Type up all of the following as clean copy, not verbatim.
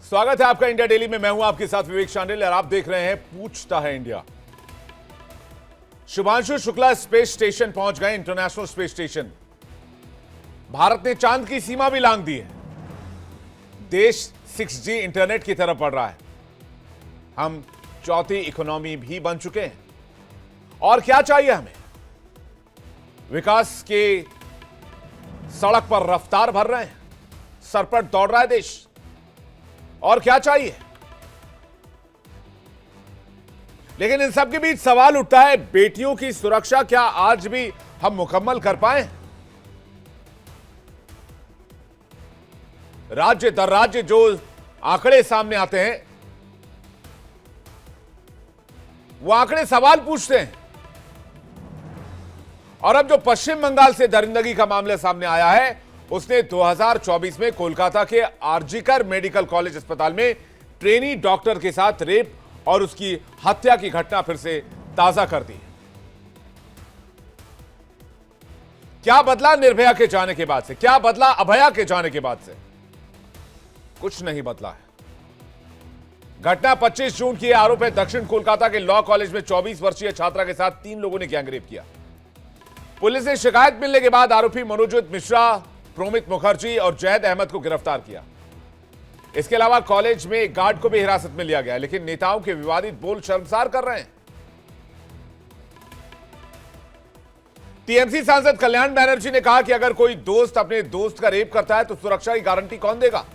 स्वागत है आपका इंडिया डेली में। मैं हूं आपके साथ विवेक शांडिल और आप देख रहे हैं पूछता है India. Shubhanshu Shukla space station पहुंच गए, इंटरनेशनल स्पेस स्टेशन। भारत ने चांद की सीमा भी लांघ दी है। देश 6G इंटरनेट की तरफ बढ़ रहा है। हम चौथी इकोनॉमी भी बन चुके हैं। और क्या चाहिए हमें? विकास के सड़क पर रफ्तार भर रहे हैं, सर पर दौड़ रहा है देश। और क्या चाहिए? लेकिन इन सब के बीच सवाल उठता है, बेटियों की सुरक्षा क्या आज भी हम मुकम्मल कर पाए? राज्य दर राज्य जो आंकड़े सामने आते हैं, वो आंकड़े सवाल पूछते हैं। और अब जो पश्चिम बंगाल से दरिंदगी का मामला सामने आया है, उसने 2024 में कोलकाता के आरजीकर मेडिकल कॉलेज अस्पताल में ट्रेनी डॉक्टर के साथ रेप और उसकी हत्या की घटना फिर से ताजा कर दी। क्या बदला निर्भया के जाने के बाद से? क्या बदला अभया के जाने के बाद से? कुछ नहीं बदला है। घटना 25 जून की आरोप है। दक्षिण कोलकाता के लॉ कॉलेज में 24 वर्षीय छात्रा के साथ 3 लोगों ने गैंगरेप किया। पुलिस ने शिकायत मिलने के बाद आरोपी मनोजित मिश्रा, प्रोमित मुखर्जी और जैद अहमद को गिरफ्तार किया। इसके अलावा कॉलेज में एक गार्ड को भी हिरासत में लिया गया। लेकिन नेताओं के विवादित बोल शर्मसार कर रहे हैं। टीएमसी सांसद कल्याण बनर्जी ने कहा कि अगर कोई दोस्त अपने दोस्त का रेप करता है तो सुरक्षा की गारंटी कौन देगा?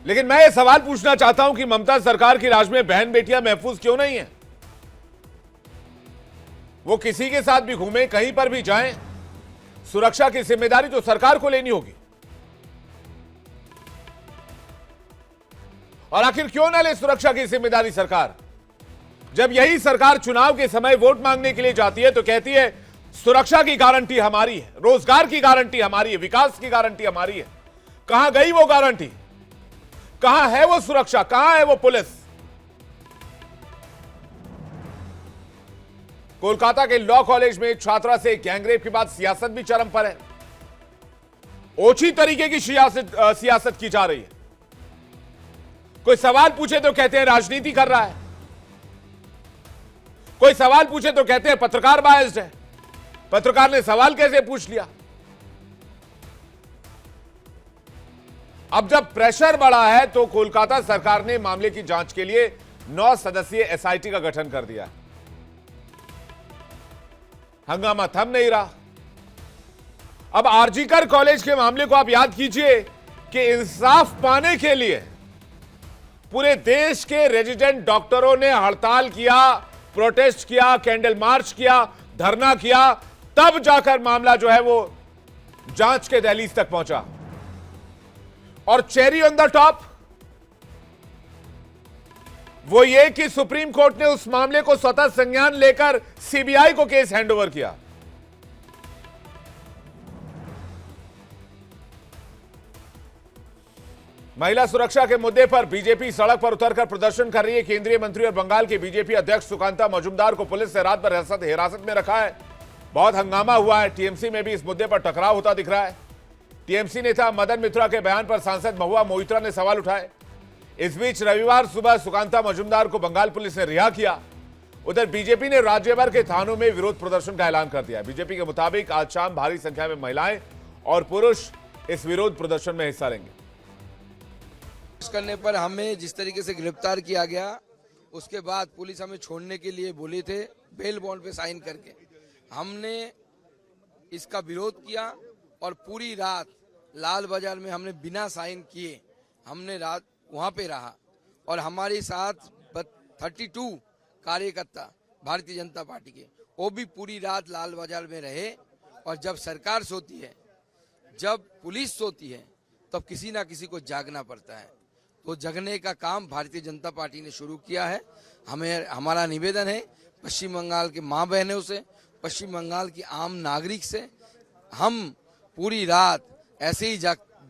लेकिन मैं यह सवाल पूछना चाहता हूं कि ममता सरकार की राज में बहन बेटियां महफूज क्यों नहीं है? वो किसी के साथ भी घूमें, कहीं पर भी जाएं, सुरक्षा की जिम्मेदारी तो सरकार को लेनी होगी। और आखिर क्यों ना ले सुरक्षा की जिम्मेदारी सरकार? जब यही सरकार चुनाव के समय वोट मांगने के लिए जाती है तो कहती है सुरक्षा की गारंटी हमारी है, रोजगार की गारंटी हमारी है, विकास की गारंटी हमारी है। कहां गई वो गारंटी? कहां है वो सुरक्षा? कहां है वो पुलिस? कोलकाता के लॉ कॉलेज में छात्रा से गैंगरेप के बाद सियासत भी चरम पर है। ओछी तरीके की सियासत की जा रही है। कोई सवाल पूछे तो कहते हैं राजनीति कर रहा है। कोई सवाल पूछे तो कहते हैं पत्रकार बायस्ड है। पत्रकार ने सवाल कैसे पूछ लिया? अब जब प्रेशर बढ़ा है तो कोलकाता सरकार ने मामले की जांच के लिए 9 सदस्यीय एसआईटी का गठन कर दिया। हंगामा थम नहीं रहा। अब आरजीकर कॉलेज के मामले को आप याद कीजिए कि इंसाफ पाने के लिए पूरे देश के रेजिडेंट डॉक्टरों ने हड़ताल किया, प्रोटेस्ट किया, कैंडल मार्च किया, धरना किया, तब जाकर मामला जो है वो जांच के दहलीज तक पहुंचा। और चेरी ऑन द टॉप वो ये कि सुप्रीम कोर्ट ने उस मामले को स्वतः संज्ञान लेकर सीबीआई को केस हैंडओवर किया। महिला सुरक्षा के मुद्दे पर बीजेपी सड़क पर उतरकर प्रदर्शन कर रही है। केंद्रीय मंत्री और बंगाल के बीजेपी अध्यक्ष सुकांता मजुमदार को पुलिस ने रात भर हिरासत में रखा है। बहुत हंगामा हुआ है। टीएमसी में भी इस मुद्दे पर टकराव होता दिख रहा है। टीएमसी नेता मदन मित्रा के बयान पर सांसद महुआ मोइत्रा ने सवाल उठाए। इस बीच रविवार सुबह सुकांता मजुमदार को बंगाल पुलिस ने रिहा किया। उधर बीजेपी ने राज्य भर के थानों में विरोध प्रदर्शन का ऐलान कर दिया। बीजेपी के मुताबिक आज शाम भारी संख्या में महिलाएं और पुरुष इस विरोध प्रदर्शन में हिस्सा लेंगे। करने पर हमें जिस तरीके से गिरफ्तार किया गया, उसके बाद पुलिस हमें छोड़ने के लिए बोले थे, बेल बॉन्ड पे साइन करके। हमने इसका विरोध किया और पूरी रात लाल बाजार में हमने बिना साइन किए हमने रात वहां पे रहा। और हमारे साथ 32 कार्यकर्ता भारतीय जनता पार्टी के, वो भी पूरी रात लाल बाजार में रहे। और जब सरकार सोती है, जब पुलिस सोती है, तब किसी ना किसी को जागना पड़ता है। तो जगने का काम भारतीय जनता पार्टी ने शुरू किया है। हमारा निवेदन है पश्चिम बंगाल के माँ बहनों से, पश्चिम बंगाल की आम नागरिक से, हम पूरी रात ऐसे ही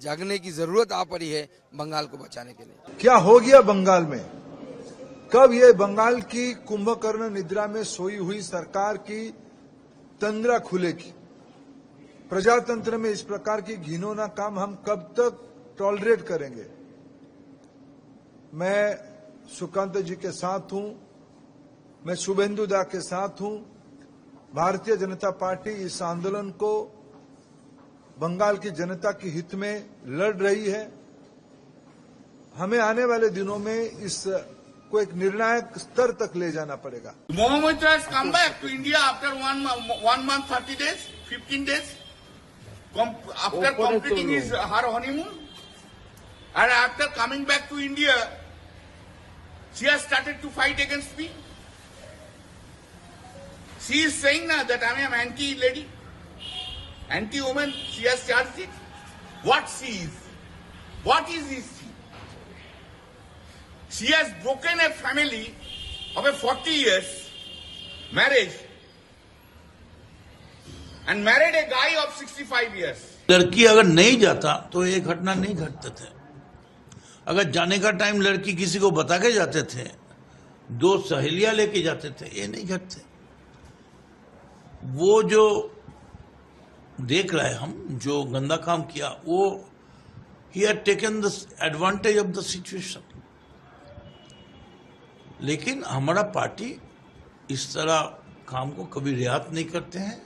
जागने की जरूरत आ पड़ी है बंगाल को बचाने के लिए। क्या हो गया बंगाल में? कब ये बंगाल की कुंभकर्ण निद्रा में सोई हुई सरकार की तंद्रा खुलेगी? प्रजातंत्र में इस प्रकार की घिनौना काम हम कब तक टॉलरेट करेंगे। मैं सुकांत जी के साथ हूं, मैं शुभेंदु दा के साथ हूं। भारतीय जनता पार्टी इस आंदोलन को बंगाल की जनता के हित में लड़ रही है। हमें आने वाले दिनों में इस को एक निर्णायक स्तर तक ले जाना पड़ेगा। Mohammed has come back to India after one month, 30 days, 15 days, after completing her honeymoon, and after coming back to India, she has started to fight against me. She is saying now that I am anti-lady, anti-woman. She has charged it. What she is? What is this? She has broken a family of a 40 years marriage and married a guy of 65 years. लड़की अगर नहीं जाता तो ये घटना नहीं घटते थे। अगर जाने का टाइम लड़की किसी को बता के जाते थे, दो सहेलियां लेके जाते थे, ये नहीं घटते। वो जो देख रहे हम, जो गंदा काम किया, वो he had taken the advantage of the situation. लेकिन हमारा पार्टी इस तरह काम को कभी रियायत नहीं करते हैं।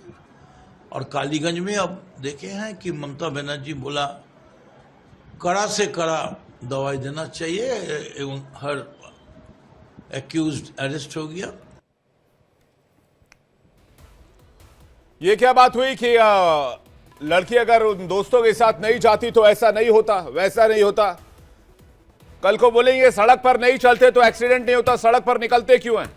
और कालीगंज में अब देखे हैं कि ममता बनर्जी बोला कड़ा से कड़ा दवाई देना चाहिए एवं हर एक्यूज्ड अरेस्ट हो गया। ये क्या बात हुई कि लड़की अगर उन दोस्तों के साथ नहीं जाती तो ऐसा नहीं होता, वैसा नहीं होता। कल को बोलेंगे सड़क पर नहीं चलते तो एक्सीडेंट नहीं होता, सड़क पर निकलते क्यों हैं?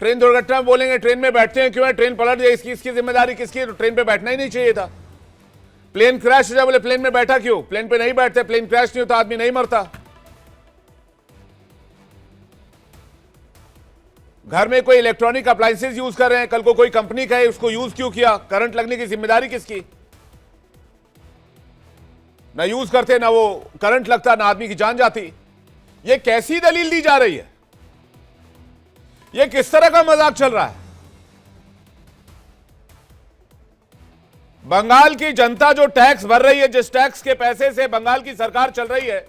ट्रेन दुर्घटना में बोलेंगे ट्रेन में बैठते हैं क्यों है? ट्रेन पलट जाए, इसकी जिम्मेदारी किसकी है? तो ट्रेन पे बैठना ही नहीं चाहिए था। प्लेन क्रैश हो जाए, बोले प्लेन में बैठा क्यों? प्लेन पे नहीं बैठते, प्लेन क्रैश नहीं होता, आदमी नहीं मरता। घर में कोई इलेक्ट्रॉनिक अप्लायंसेस यूज कर रहे हैं, कल को कोई कंपनी कहे उसको यूज क्यों किया? करंट लगने की जिम्मेदारी किसकी? ना यूज करते, ना वो करंट लगता, ना आदमी की जान जाती। ये कैसी दलील दी जा रही है? ये किस तरह का मजाक चल रहा है? बंगाल की जनता जो टैक्स भर रही है, जिस टैक्स के पैसे से बंगाल की सरकार चल रही है,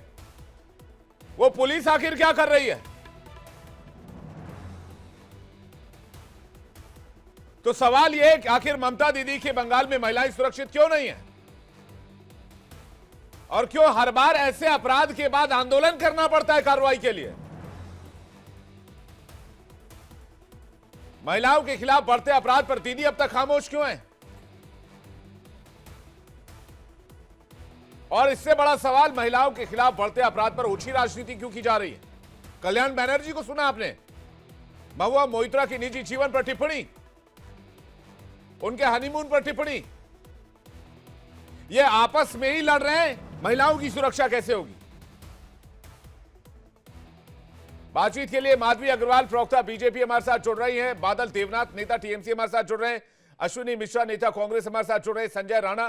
वो पुलिस आखिर क्या कर रही है? तो सवाल यह है कि आखिर ममता दीदी के बंगाल में महिलाएं सुरक्षित क्यों नहीं है? और क्यों हर बार ऐसे अपराध के बाद आंदोलन करना पड़ता है कार्रवाई के लिए? महिलाओं के खिलाफ बढ़ते अपराध पर दीदी अब तक खामोश क्यों है? और इससे बड़ा सवाल, महिलाओं के खिलाफ बढ़ते अपराध पर ओछी राजनीति क्यों की जा रही है? कल्याण बनर्जी को सुना आपने, महुआ मोइत्रा की निजी जीवन पर टिप्पणी, उनके हनीमून पर टिप्पणी। ये आपस में ही लड़ रहे हैं, महिलाओं की सुरक्षा कैसे होगी? बातचीत के लिए माधवी अग्रवाल प्रवक्ता बीजेपी हमारे साथ जुड़ रही हैं, बादल देवनाथ नेता टीएमसी हमारे साथ जुड़ रहे हैं, अश्विनी मिश्रा नेता कांग्रेस हमारे साथ जुड़ रहे हैं, संजय राणा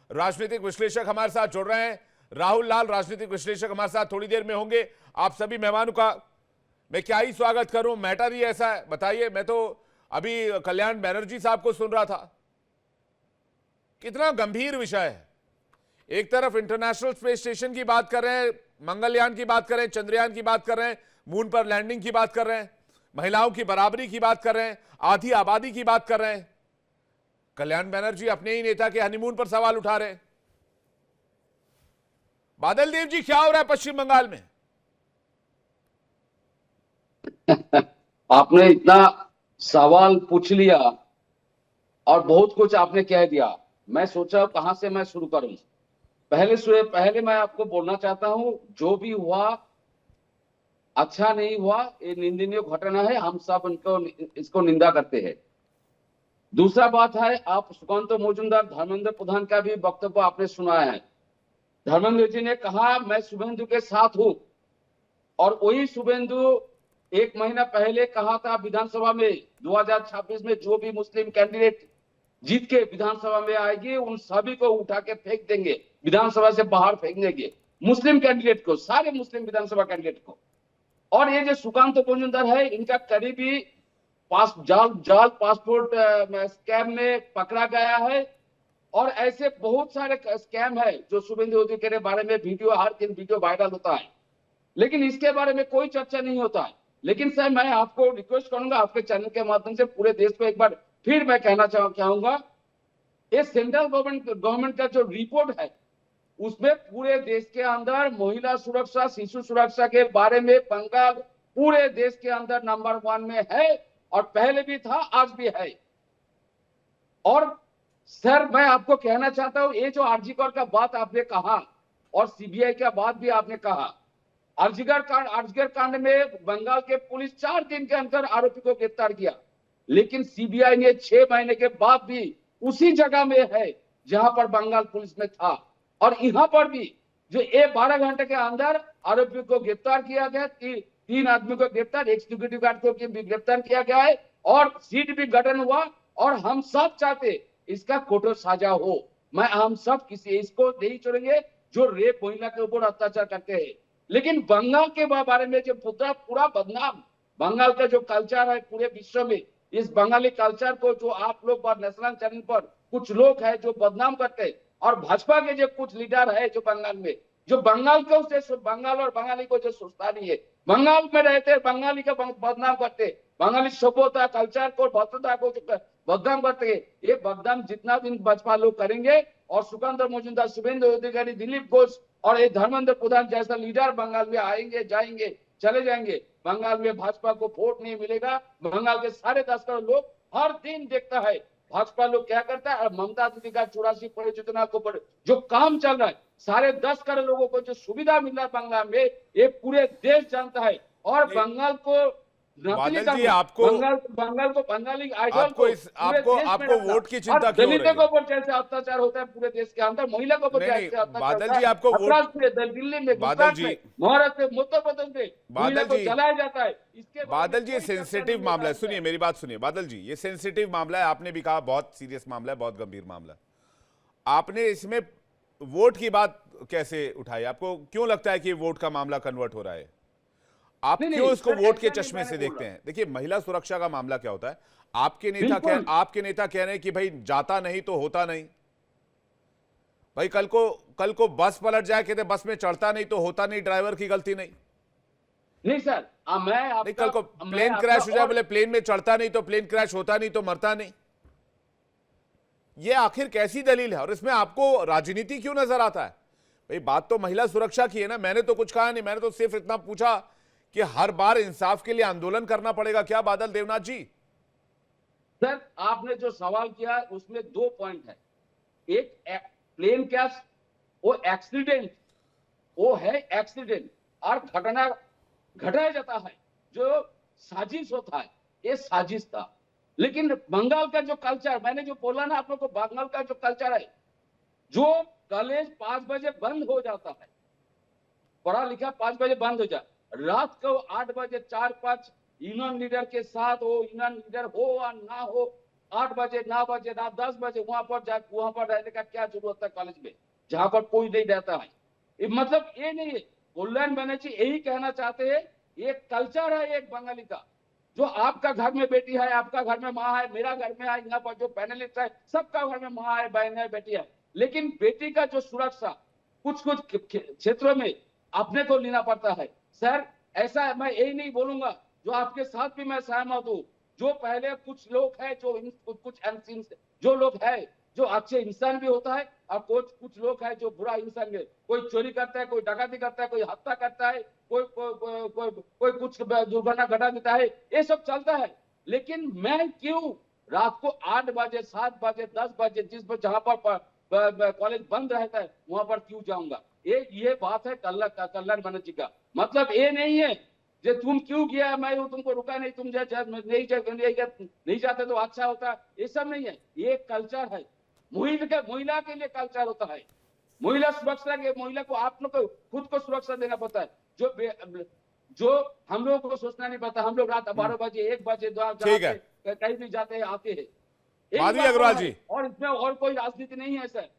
राजनीतिक विश्लेषक हमारे साथ जुड़ रहे हैं, राहुल लाल राजनीतिक विश्लेषक हमारे साथ थोड़ी देर में होंगे। आप सभी मेहमानों का मैं क्या ही स्वागत करूं, मैटर ही ऐसा है। बताइए, मैं तो अभी कल्याण बनर्जी साहब को सुन रहा था, कितना गंभीर विषय है। एक तरफ इंटरनेशनल स्पेस स्टेशन की बात कर रहे हैं, मंगलयान की बात कर रहे हैं, चंद्रयान की बात कर रहे हैं, मून पर लैंडिंग की बात कर रहे हैं, महिलाओं की बराबरी की बात कर रहे हैं, आधी आबादी की बात कर रहे हैं। कल्याण बनर्जी अपने ही नेता के हनीमून पर सवाल उठा रहे हैं। बादल देव जी, क्या हो रहा है पश्चिम बंगाल में? आपने इतना सवाल पूछ लिया और बहुत कुछ आपने कह दिया। मैं सोचा कहां से मैं शुरू करूं। पहले मैं आपको बोलना चाहता हूं, जो भी हुआ अच्छा नहीं हुआ, ये निंदनीय घटना है, हम सब इसको निंदा करते हैं। दूसरा बात है, आप सुकांत मजूमदार, धर्मेंद्र प्रधान का भी वक्तव्य आपने सुना है। धर्मेंद्र जी ने कहा मैं शुभेंदु के साथ हूं, और वही शुभेंदु एक महीना पहले कहा था विधानसभा में 2026 में जो भी मुस्लिम कैंडिडेट जीत के विधानसभा में आएगी उन सभी को उठा के फेंक देंगे, विधानसभा से बाहर फेंक देंगे, मुस्लिम कैंडिडेट को, सारे मुस्लिम विधानसभा कैंडिडेट को। और ये जो सुकांत मजूमदार है, इनका करीबी जाल पासपोर्ट स्कैम में पकड़ा गया है, और ऐसे बहुत सारे स्कैम है जो शुभेंदु अधिकारी के बारे में वीडियो, हर दिन वीडियो वायरल होता है, लेकिन इसके बारे में कोई चर्चा नहीं होता है। लेकिन सर मैं आपको रिक्वेस्ट करूंगा आपके चैनल के माध्यम से पूरे देश को एक बार फिर मैं कहना चाहूंगा, ये सेंट्रल गवर्नमेंट का जो रिपोर्ट है उसमें पूरे देश के अंदर महिला सुरक्षा, शिशु सुरक्षा के बारे में बंगाल पूरे देश के अंदर नंबर 1 में है, और पहले भी था, आज भी है। और सर मैं आपको कहना चाहता हूं, ये जो आरजीकर का बात आपने कहा और सीबीआई का बात भी आपने कहा, आरजीकर कांड में बंगाल के पुलिस 4 दिन के अंदर आरोपी को गिरफ्तार किया, लेकिन सीबीआई ने 6 महीने के बाद भी उसी जगह में है जहां पर बंगाल पुलिस में था, और यहां पर भी जो 12 घंटे के अंदर आरोपी को गिरफ्तार किया गया, 3 आदमी को गिरफ्तार, एक सिक्योरिटी गार्ड को भी गिरफ्तार किया गया है, और सीट भी गठन हुआ। और हम सब चाहते इसका कठोर सजा हो। हम सब किसी इसको नहीं छोड़ेंगे जो रेप महिला के ऊपर अत्याचार करते हैं। लेकिन बंगाल के बारे में जो पूरा बदनाम बंगाल का जो कल्चर है पूरे विश्व में, इस बंगाली कल्चर को जो आप लोग पर नेशनल चैनल पर कुछ लोग हैं जो बदनाम करते हैं, और भाजपा के जो कुछ लीडर है जो बंगाल में, जो बंगाल को से बंगाल और बंगाली को जो सोचता नहीं है, बंगाल में रहते बंगाली का बदनाम करते, बंगाली सभ्यता कल्चर को भद्रता को बदनाम करते हैं। ये बदनाम जितना दिन भाजपा लोग करेंगे, और सुकांत मजुमदार, शुभेंदु अधिकारी, दिलीप घोष और ये धर्मेंद्र प्रधान जैसा लीडर बंगाल में आएंगे, जाएंगे, चले जाएंगे, बंगाल में भाजपा को वोट नहीं मिलेगा। बंगाल के 10.5 करोड़ लोग हर दिन देखता है भाजपा लोग क्या करता है। ममता दीदी का 84 परियोजना के ऊपर जो काम चल रहा है, 10.5 करोड़ लोगों को जो सुविधा मिल रहा है बंगाल में, ये पूरे देश जानता है। और बंगाल को बादल जी आपको बंगाल को बंगाली आइडल आपको वोट की चिंता क्यों हो रही है? दलितों के ऊपर जैसे अत्याचार होता है पूरे देश के अंदर, महिला के ऊपर जैसे अत्याचार बादल जी आपको वोट, दिल्ली में, गुजरात में, महाराष्ट्र में, उत्तर प्रदेश में महिला को जलाया जाता है। इसके बादल जी ये सेंसिटिव मामला है, सुनिए मेरी बात सुनिए बादल जी, ये सेंसिटिव मामला है, आपने भी कहा बहुत सीरियस मामला है, बहुत गंभीर मामला है। आपने इसमें वोट की बात कैसे उठाई? आपको क्यों लगता है कि वोट का मामला कन्वर्ट हो रहा है? आप क्यों इसको वोट के चश्मे से देखते हैं? देखिए महिला सुरक्षा का मामला क्या होता है, आपके नेता कह रहे हैं कि भाई जाता नहीं तो होता नहीं। भाई कल को बस पलट जाए, कहते बस में चढ़ता नहीं तो होता नहीं, ड्राइवर की गलती नहीं सर। मैं कल को प्लेन क्रैश हो जाए, बोले प्लेन में चढ़ता नहीं तो प्लेन क्रैश होता नहीं तो मरता नहीं। ये आखिर कैसी दलील है? और इसमें आपको राजनीति क्यों नजर आता है? भाई बात तो महिला सुरक्षा की है ना, मैंने तो कुछ कहा नहीं, मैंने तो सिर्फ इतना पूछा कि हर बार इंसाफ के लिए आंदोलन करना पड़ेगा क्या बादल देवनाथ जी? सर आपने जो सवाल किया उसमें 2 पॉइंट है। एक प्लेन क्रैश वो एक्सीडेंट, वो है एक्सीडेंट, और घटना घटाया जाता है जो साजिश होता है, ये साजिश था। लेकिन बंगाल का जो कल्चर, मैंने जो बोला ना आप लोग को, बंगाल का जो कल्चर है, जो कॉलेज 5 बजे बंद हो जाता है, पढ़ा लिखा 5 बजे बंद हो जाए, रात को 8 बजे 4-5 यूनियन लीडर के साथ हो, यूनियन लीडर हो या ना हो, 8 बजे 9 बजे रात 10 बजे वहां पर रहने का क्या जरूरत है कॉलेज में जहां पर कोई नहीं रहता है। मतलब ये नहीं है, कल्याण बनर्जी यही कहना चाहते हैं, ये कल्चर है एक बंगाली का, जो आपका घर में बेटी है, आपका घर में माँ है, मेरा घर में है, यहाँ पर जो पैनलिस्ट है सबका घर में माँ है, बहन है, बेटी है। लेकिन बेटी का जो सुरक्षा कुछ क्षेत्रों में अपने को लेना पड़ता है। सर ऐसा मैं यही नहीं बोलूंगा, जो आपके साथ भी मैं सहमत हूँ, जो पहले कुछ लोग हैं जो जो लोग हैं जो अच्छे इंसान भी होता है, और कुछ लोग हैं जो बुरा इंसान है, कोई चोरी करता है, कोई डकैती करता है, कोई हत्या करता है, कोई कुछ दुर्घटना घटा देता है, ये सब चलता है। लेकिन मैं क्यों रात को 8 बजे 7 बजे 10 बजे जहां पर कॉलेज बंद रहता है वहां पर क्यों जाऊंगा? ये बात है कल्याण बनर्जी का। मतलब ये नहीं है जो तुम क्यों गया, मैं तुमको रुका नहीं, तुम नहीं जाते तो अच्छा होता, ये सब नहीं है। ये कल्चर है, महिला के लिए कल्चर होता है, महिला सुरक्षा के, महिला को आप लोग को खुद को सुरक्षा देना पड़ता है, जो हम लोग को सोचना नहीं पड़ता। हम लोग रात 12 बजे 1 बजे कहीं भी जाते हैं आते हैं। माधवी अग्रवाल जी, और इसमें और कोई राजनीति नहीं है सर।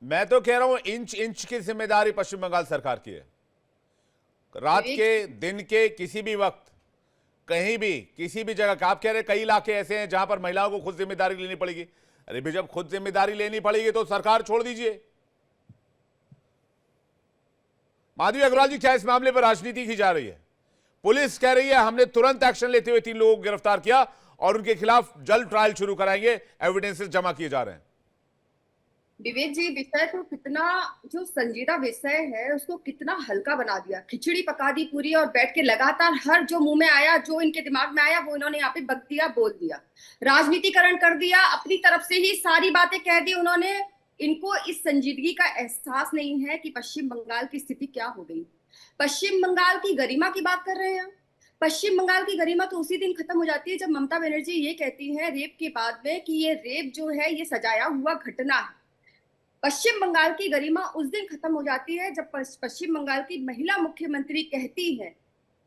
मैं तो कह रहा हूं इंच की जिम्मेदारी पश्चिम बंगाल सरकार की है। रात के दिन के किसी भी वक्त कहीं भी किसी भी जगह, आप कह रहे कई इलाके ऐसे हैं जहां पर महिलाओं को खुद जिम्मेदारी लेनी पड़ेगी। अरे भी जब खुद जिम्मेदारी लेनी पड़ेगी तो सरकार छोड़ दीजिए। माधवी अग्रवाल जी, क्या इस मामले पर राजनीति की जा रही है? पुलिस कह रही है हमने तुरंत एक्शन लेते हुए 3 लोगों को गिरफ्तार किया और उनके खिलाफ जल्द ट्रायल शुरू कराएंगे, एविडेंसेस जमा किए जा रहे हैं। विवेक जी, विषय तो कितना जो संजीदा विषय है उसको कितना हल्का बना दिया, खिचड़ी पका दी पूरी, और बैठ के लगातार हर जो मुंह में आया, जो इनके दिमाग में आया, वो इन्होंने यहाँ पे बक दिया, बोल दिया, राजनीतिकरण कर दिया, अपनी तरफ से ही सारी बातें कह दी उन्होंने। इनको इस संजीदगी का एहसास नहीं है कि पश्चिम बंगाल की स्थिति क्या हो गई। पश्चिम बंगाल की गरिमा की बात कर रहे हैं। पश्चिम बंगाल की गरिमा तो उसी दिन खत्म हो जाती है जब ममता बनर्जी ये कहती है रेप के बाद में कि ये रेप जो है ये सजाया हुआ घटना है। पश्चिम बंगाल की गरिमा उस दिन खत्म हो जाती है जब पश्चिम बंगाल की महिला मुख्यमंत्री कहती है,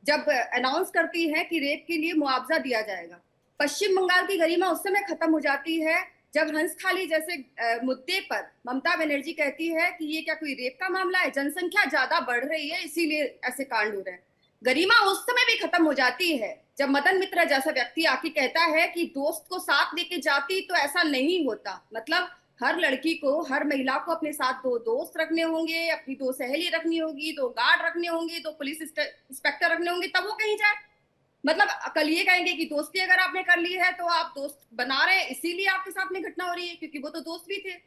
जब अनाउंस करती है कि रेप के लिए मुआवजा दिया जाएगा। पश्चिम बंगाल की गरिमा उस समय खत्म हो जाती है जब हंसखाली जैसे मुद्दे पर ममता बनर्जी कहती है कि ये क्या कोई रेप का मामला है, जनसंख्या ज्यादा बढ़ रही है इसीलिए ऐसे कांड हो रहे हैं। गरिमा उस समय भी खत्म हो जाती है जब मदन मित्रा जैसा व्यक्ति आके कहता है कि दोस्त को साथ लेके जाती तो ऐसा नहीं होता। मतलब हर लड़की को, हर महिला को अपने साथ 2 दोस्त रखने होंगे, अपनी 2 सहेली रखनी होगी, 2 गार्ड रखने होंगे, 2 पुलिस इंस्पेक्टर रखने होंगे, तब वो कहीं जाए। मतलब कल ये कहेंगे कि दोस्ती अगर आपने कर ली है तो आप दोस्त बना रहे हैं, इसीलिए आपके साथ में घटना हो रही है, क्योंकि वो तो दोस्त भी थे।